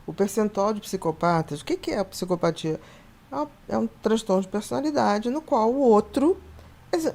O percentual de psicopatas, o que que é a psicopatia? É um transtorno de personalidade no qual o outro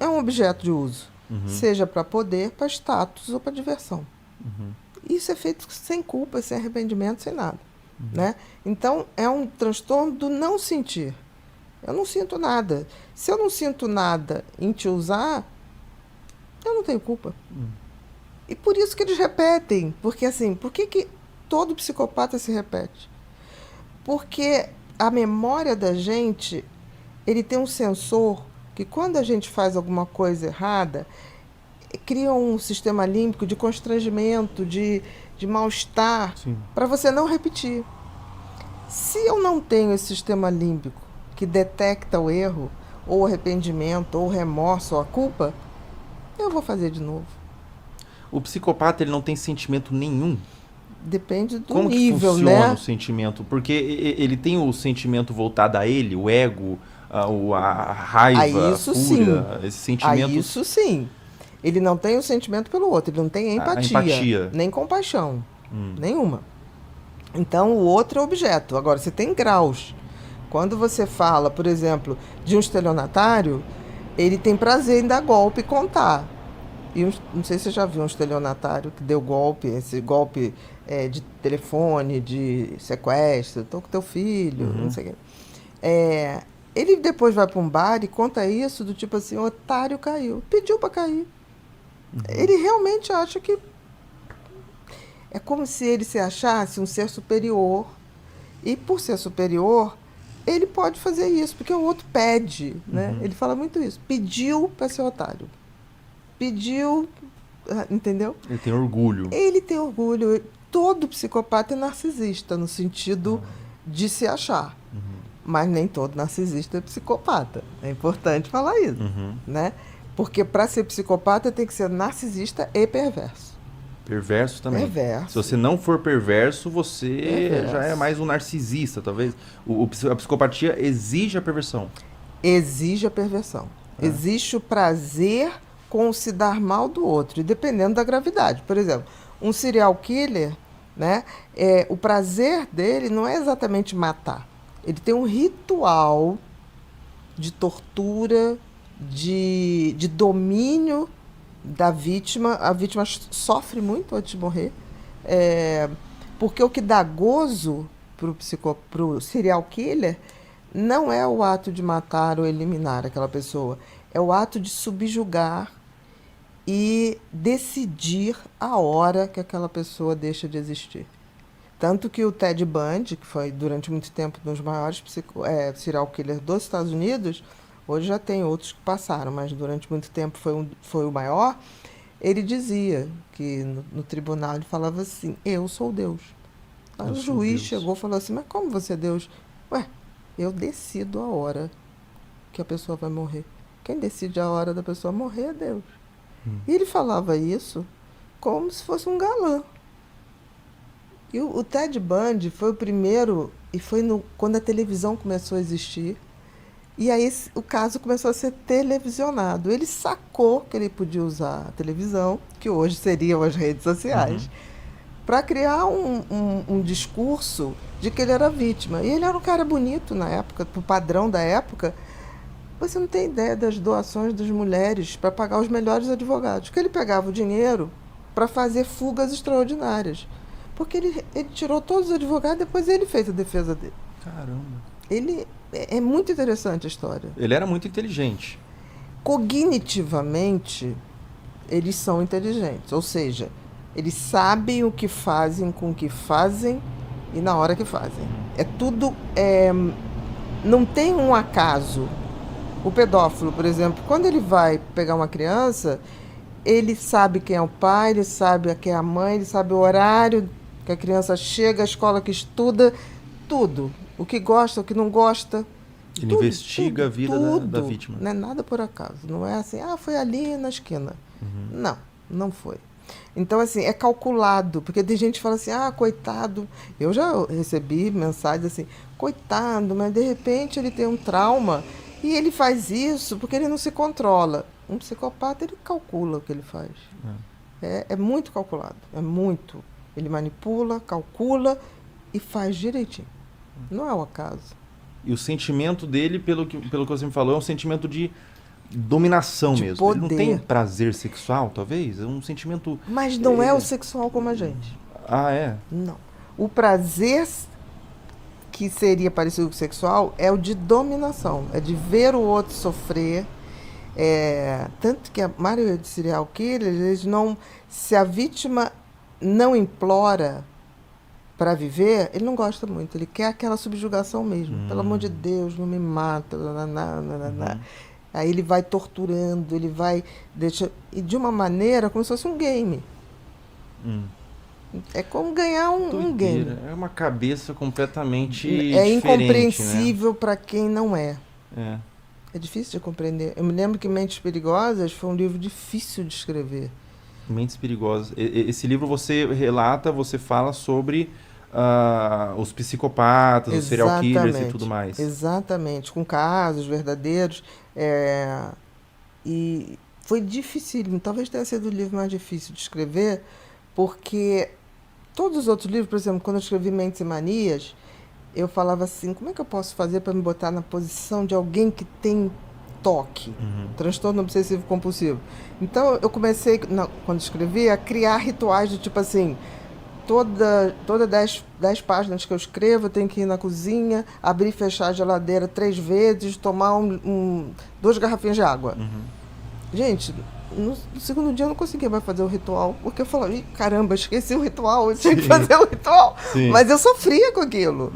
é um objeto de uso, Uhum. seja para poder, para status ou para diversão. Uhum. Isso é feito sem culpa, sem arrependimento, sem nada, Uhum. né? Então, é um transtorno do não sentir. Eu não sinto nada. Se eu não sinto nada em te usar, eu não tenho culpa. Uhum. E por isso que eles repetem. Porque assim, por que, que todo psicopata se repete? Porque a memória da gente, ele tem um sensor que quando a gente faz alguma coisa errada, cria um sistema límbico de constrangimento, de mal-estar, Sim. para você não repetir. Se eu não tenho esse sistema límbico que detecta o erro, ou o arrependimento, ou o remorso, ou a culpa, eu vou fazer de novo. O psicopata ele não tem sentimento nenhum. Depende do Como que nível, funciona o né? sentimento? Porque ele tem o sentimento voltado a ele, o ego, a raiva, a Isso sim. fúria, esses A sentimentos, isso sim. Ele não tem o sentimento pelo outro, ele não tem a empatia, empatia. nem compaixão, nenhuma. Então o outro é objeto. Agora, você tem graus. Quando você fala, por exemplo, de um estelionatário, ele tem prazer em dar golpe e contar. E não sei se você já viu um estelionatário que deu golpe, esse golpe de telefone, de sequestro, estou com teu filho, não Uhum. sei o quê. É, ele depois vai para um bar e conta isso do tipo assim, o otário caiu, pediu para cair. Uhum. Ele realmente acha que é como se ele se achasse um ser superior. E por ser superior, ele pode fazer isso, porque o outro pede, né? Uhum. Ele fala muito isso. Pediu para ser otário. Pediu, entendeu? Ele tem orgulho. Ele tem orgulho. Todo psicopata é narcisista, no sentido de se achar. Mas nem todo narcisista é psicopata. É importante falar isso, Uhum. né? Porque para ser psicopata tem que ser narcisista e perverso. Perverso também. Se Perverso, você não for perverso, você já é perverso. mais um narcisista, talvez. A psicopatia exige a perversão. Exige a perversão. Né? Existe o prazer com o se dar mal do outro, e dependendo da gravidade. Por exemplo, um serial killer, né, o prazer dele não é exatamente matar. Ele tem um ritual de tortura, de domínio da vítima. A vítima sofre muito antes de morrer. É, porque o que dá gozo pro serial killer não é o ato de matar ou eliminar aquela pessoa, é o ato de subjugar e decidir a hora que aquela pessoa deixa de existir. Tanto que o Ted Bundy, que foi durante muito tempo um dos maiores serial killers dos Estados Unidos, hoje já tem outros que passaram, mas durante muito tempo foi o maior, ele dizia que no tribunal ele falava assim, eu sou Deus. Aí Eu o sou juiz Deus. chegou e falou assim, mas como você é Deus? Ué, eu decido a hora que a pessoa vai morrer. Quem decide a hora da pessoa morrer é Deus. E ele falava isso como se fosse um galã. E o Ted Bundy foi o primeiro, e foi quando a televisão começou a existir. E aí o caso começou a ser televisionado. Ele sacou que ele podia usar a televisão, que hoje seriam as redes Uhum. sociais, para criar um discurso de que ele era vítima. E ele era um cara bonito na época, pro padrão da época. Você não tem ideia das doações das mulheres para pagar os melhores advogados. Que ele pegava o dinheiro para fazer fugas extraordinárias. Porque ele tirou todos os advogados e depois ele fez a defesa dele. Caramba. É muito interessante a história. Ele era muito inteligente. Cognitivamente, eles são inteligentes. Ou seja, eles sabem o que fazem com o que fazem e na hora que fazem. É tudo. Não tem um acaso. O pedófilo, por exemplo, quando ele vai pegar uma criança, ele sabe quem é o pai, ele sabe quem é a mãe, ele sabe o horário que a criança chega, a escola que estuda, tudo. O que gosta, o que não gosta. Ele Tudo, investiga a tudo, vida da tudo. vítima. Não é nada por acaso. Não é assim, foi ali na esquina. Não, não foi. Então, assim, é calculado, porque tem gente que fala assim, coitado. Eu já recebi mensagens assim, coitado, mas de repente ele tem um trauma e ele faz isso porque ele não se controla. Um psicopata, ele calcula o que ele faz. É muito calculado, é muito. Ele manipula, calcula e faz direitinho. Não é o acaso. E o sentimento dele, pelo que você me falou, é um sentimento de dominação De mesmo. Ele não tem poder. prazer sexual, talvez? É um sentimento... Mas não é o sexual como a gente. Ah, é? Não. O prazer que seria parecido com o sexual é o de dominação, é de ver o outro sofrer. Tanto que a maioria de serial killers, eles não, se a vítima não implora para viver, ele não gosta muito, ele quer aquela subjugação mesmo. Pelo amor de Deus, não me mata. Naná, naná. Aí ele vai torturando, ele vai e de uma maneira como se fosse um game. É como ganhar um game. Doideira. É uma cabeça completamente É diferente, incompreensível para quem não é. né? É difícil de compreender. Eu me lembro que Mentes Perigosas foi um livro difícil de escrever. Mentes Perigosas. Esse livro você relata, você fala sobre os psicopatas, os serial killers e tudo mais. Exatamente, com casos verdadeiros. E foi dificílimo, talvez tenha sido o livro mais difícil de escrever, porque todos os outros livros, por exemplo, quando eu escrevi Mentes e Manias, eu falava assim, como é que eu posso fazer para me botar na posição de alguém que tem toque, transtorno obsessivo compulsivo? Então, eu comecei, quando escrevi, a criar rituais do tipo assim, toda 10 páginas que eu escrevo, eu tenho que ir na cozinha, abrir e fechar a geladeira 3 vezes, tomar 2 garrafinhas de água. Gente, no segundo dia eu não conseguia mais fazer o ritual, porque eu falava, caramba, esqueci o ritual, eu tinha que fazer o ritual. Sim. Mas eu sofria com aquilo.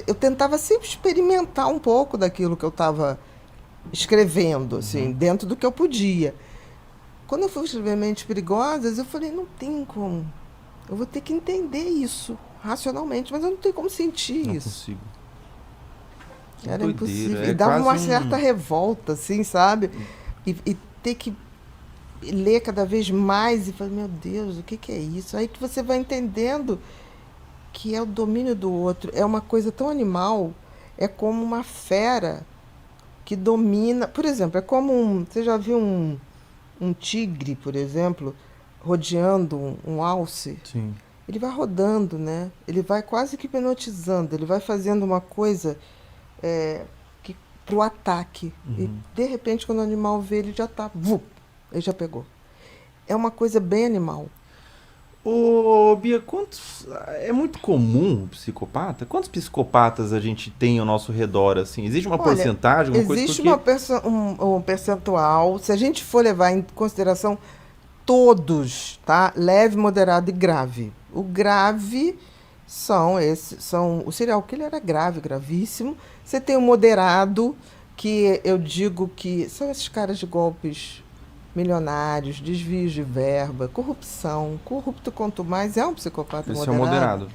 Eu tentava sempre experimentar um pouco daquilo que eu estava escrevendo, assim, dentro do que eu podia. Quando eu fui escrever Mentes Perigosas, eu falei, não tem como. Eu vou ter que entender isso racionalmente, mas eu não tenho como sentir Não isso. consigo. Que Era doideira. impossível. É E dava uma quase certa revolta, assim, sabe? E ter que ler cada vez mais e falar, meu Deus, o que é isso? Aí que você vai entendendo que é o domínio do outro. É uma coisa tão animal, é como uma fera que domina. Por exemplo, é como você já viu um tigre, por exemplo, rodeando um alce? Sim. Ele vai rodando, né? Ele vai quase que hipnotizando, ele vai fazendo uma coisa para o ataque. E, de repente, quando o animal vê, ele já está... Ele já pegou. É uma coisa bem animal. Ô, Bia, é muito comum o psicopata? Quantos psicopatas a gente tem ao nosso redor, assim? Existe uma porcentagem, uma coisa existe porque... um percentual, se a gente for levar em consideração todos, tá? Leve, moderado e grave. O grave o serial killer é grave, gravíssimo. Você tem o moderado, que eu digo que são esses caras de golpes milionários, desvios de verba, corrupção. Corrupto quanto mais é um psicopata Esse moderado. é o moderado.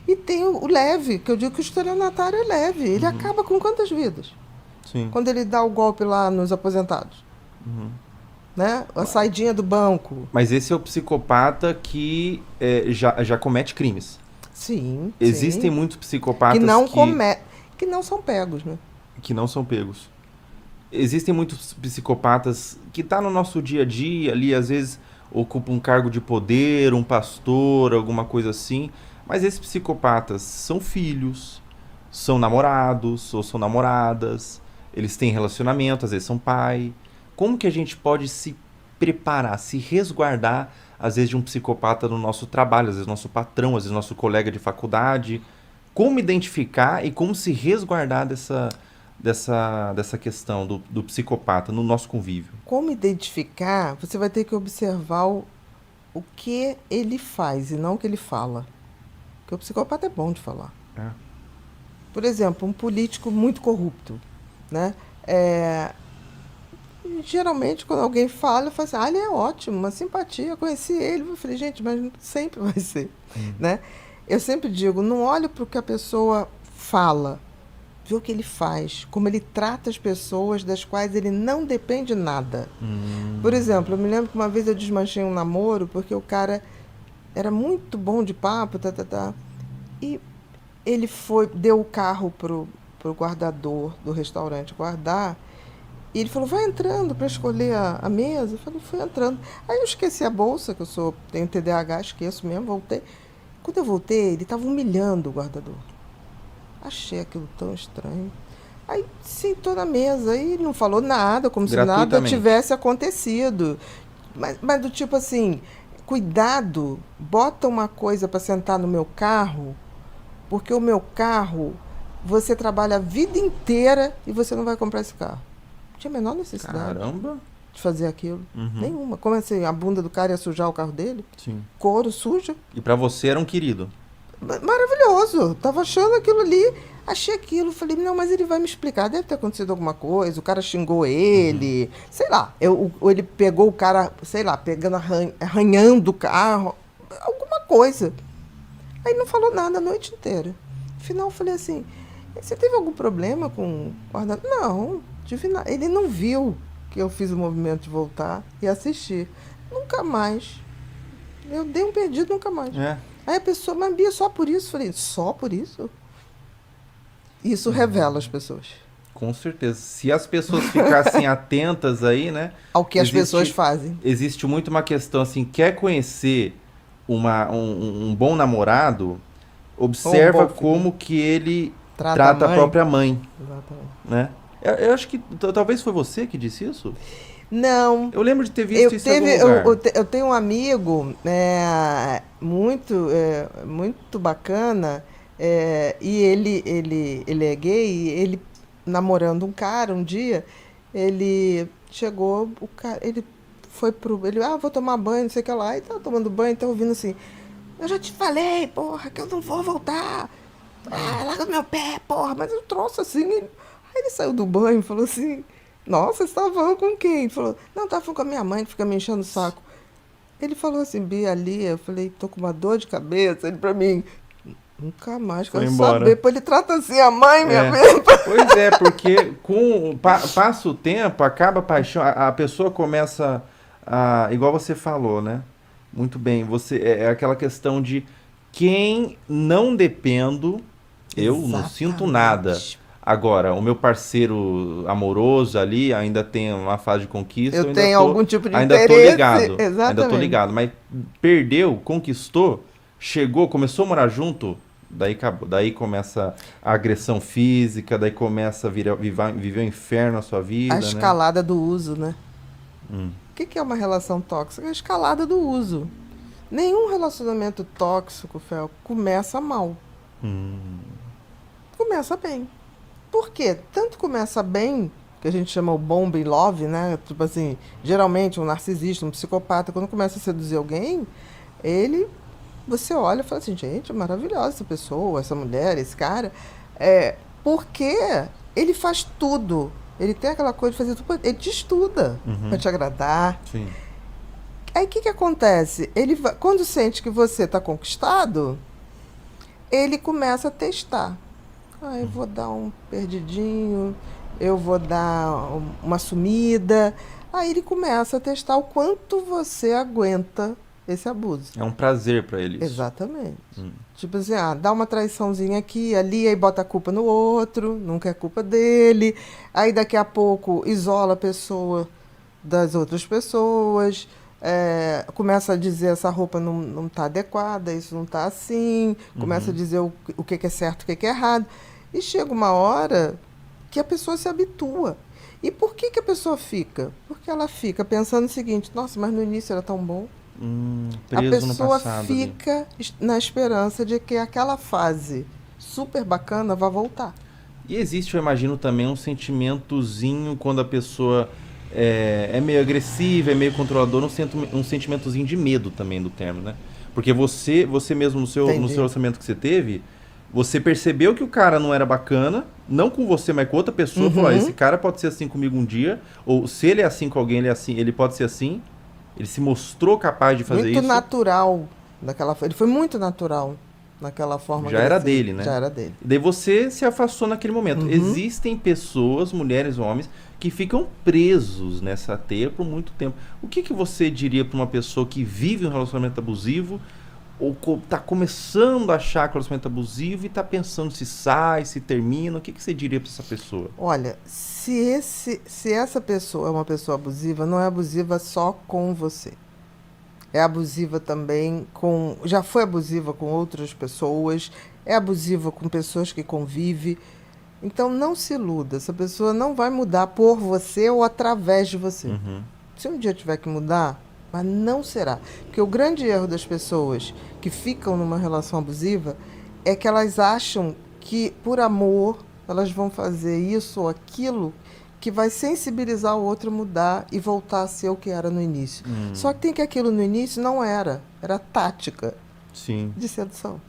E tem o leve, que eu digo que o estelionatário é leve. Ele acaba com quantas vidas? Sim. Quando ele dá o golpe lá nos aposentados. Né? A saidinha do banco. Mas esse é o psicopata que já comete crimes. Sim. Existem muitos psicopatas que não são pegos, né? que não são pegos. Existem muitos psicopatas que tá no nosso dia a dia ali, às vezes ocupa um cargo de poder, um pastor, alguma coisa assim. Mas esses psicopatas são filhos, são namorados ou são namoradas, eles têm relacionamento, às vezes são pai. Como que a gente pode se preparar, se resguardar, às vezes, de um psicopata no nosso trabalho, às vezes nosso patrão, às vezes nosso colega de faculdade? Como identificar e como se resguardar dessa questão do psicopata no nosso convívio? Como identificar? Você vai ter que observar o que ele faz e não o que ele fala. Porque o psicopata é bom de falar. Por exemplo, um político muito corrupto, né? Geralmente, quando alguém fala, eu falo assim, ele é ótimo, uma simpatia, eu conheci ele. Eu falei, gente, mas sempre vai ser, né? Eu sempre digo, não olhe para o que a pessoa fala, vê o que ele faz, como ele trata as pessoas das quais ele não depende nada. Por exemplo, eu me lembro que uma vez eu desmanchei um namoro porque o cara era muito bom de papo, e ele deu o carro pro guardador do restaurante guardar, e ele falou, vai entrando para escolher a mesa. Eu falei, fui entrando. Aí eu esqueci a bolsa, que tenho TDAH, esqueço mesmo, voltei. Quando eu voltei, ele estava humilhando o guardador. Achei aquilo tão estranho. Aí sentou na mesa e não falou nada, como se nada Gratuitamente. tivesse acontecido. Mas do tipo assim, cuidado, bota uma coisa para sentar no meu carro, porque o meu carro, você trabalha a vida inteira e você não vai comprar esse carro. Não tinha a menor necessidade Caramba. de fazer aquilo. Uhum. Nenhuma. Como assim, a bunda do cara ia sujar o carro dele? Sim. Couro suja. E pra você era um querido. Maravilhoso. Tava achando aquilo ali. Achei aquilo. Falei, não, mas ele vai me explicar. Deve ter acontecido alguma coisa. O cara xingou ele. Sei lá. Ou ele pegou o cara, sei lá, pegando, arranhando o carro. Alguma coisa. Aí não falou nada a noite inteira. No final eu falei assim, você teve algum problema com o guarda? Não, tive nada. Ele não viu que eu fiz o movimento de voltar e assistir. Nunca mais. Eu dei um perdido, nunca mais. É. Aí a pessoa, mas Bia, só por isso? Eu falei, só por isso? Isso revela as pessoas. Com certeza. Se as pessoas ficassem atentas aí, né? Ao que as pessoas fazem. Existe muito uma questão assim, quer conhecer um bom namorado, observa Ou um bom filho. como que ele Trata trata a a mãe. própria mãe, Exatamente. né? Eu acho que talvez foi você que disse isso. Não, Eu lembro de ter visto isso em algum lugar. eu tenho um amigo muito bacana, e ele é gay, e ele namorando um cara um dia, ele chegou, ele foi vou tomar banho, não sei o que lá, e tava tomando banho, tá ouvindo assim, eu já te falei, porra, que eu não vou voltar, larga meu pé, porra, mas eu trouxe assim, aí ele saiu do banho e falou assim, nossa, você estava falando com quem? Ele falou, não, estava falando com a minha mãe, que fica me enchendo o saco. Ele falou assim, Bia, ali, eu falei, tô com uma dor de cabeça. Ele pra mim, nunca mais Foi quero embora. saber. Pô, ele trata assim a mãe, minha É. filha. Pois é, porque passa o tempo, acaba a paixão, a pessoa começa a, igual você falou, né? Muito bem, você é aquela questão de quem não dependo, eu não sinto nada. Exatamente. Agora, o meu parceiro amoroso ali ainda tem uma fase de conquista, Eu ainda tenho algum tipo de ainda tô interesse. ligado. Ainda tô Exatamente. ligado, mas perdeu, conquistou, chegou, começou a morar junto, daí acabou. Daí começa a agressão física, daí começa a viver um inferno na sua vida, A né? escalada do uso, né? Hum. O que é uma relação tóxica? A escalada do uso. Nenhum relacionamento tóxico, Fel, começa mal. Começa bem. Por quê? Tanto começa bem, que a gente chama o bomb in love, né? Tipo assim, geralmente um narcisista, um psicopata, quando começa a seduzir alguém, você olha e fala assim, gente, é maravilhosa essa pessoa, essa mulher, esse cara. Porque ele faz tudo. Ele tem aquela coisa de fazer tudo, ele te estuda para te agradar. Sim. Aí o que acontece? Quando sente que você está conquistado, ele começa a testar. Eu vou dar um perdidinho, eu vou dar uma sumida. Aí ele começa a testar o quanto você aguenta esse abuso. É um prazer pra ele isso. Exatamente. Tipo assim, dá uma traiçãozinha aqui, ali, aí bota a culpa no outro, nunca é culpa dele. Aí daqui a pouco isola a pessoa das outras pessoas. Começa a dizer essa roupa não está adequada, isso não está assim. Começa a dizer o que é certo, o que é errado. E chega uma hora que a pessoa se habitua. E por que a pessoa fica? Porque ela fica pensando o seguinte, nossa, mas no início era tão bom. A Preso no pessoa passado ali. fica na esperança de que aquela fase super bacana vá voltar. E existe, eu imagino, também um sentimentozinho quando a pessoa é meio agressiva, é meio controladora, um sentimentozinho de medo também do termo, né? Porque você mesmo no seu relacionamento que você teve, você percebeu que o cara não era bacana, não com você, mas com outra pessoa, falou, esse cara pode ser assim comigo um dia, ou se ele é assim com alguém, ele pode ser assim. Ele se mostrou capaz de fazer muito isso. natural ele foi muito natural naquela forma. Já era dele, né? Já era dele. Daí você se afastou naquele momento. Existem pessoas, mulheres, homens, que ficam presos nessa teia por muito tempo. O que você diria para uma pessoa que vive um relacionamento abusivo ou tá começando a achar que o relacionamento abusivo e tá pensando se sai, se termina? O que você diria para essa pessoa? Olha, se essa pessoa é uma pessoa abusiva, não é abusiva só com você. é abusiva também com, já foi abusiva com outras pessoas, é abusiva com pessoas que convive. Então não se iluda, essa pessoa não vai mudar por você ou através de você. Uhum. Se um dia tiver que mudar, mas não será. Porque o grande erro das pessoas que ficam numa relação abusiva é que elas acham que, por amor, elas vão fazer isso ou aquilo que vai sensibilizar o outro a mudar e voltar a ser o que era no início. Só que tem que aquilo no início não era. Era tática Sim. de sedução.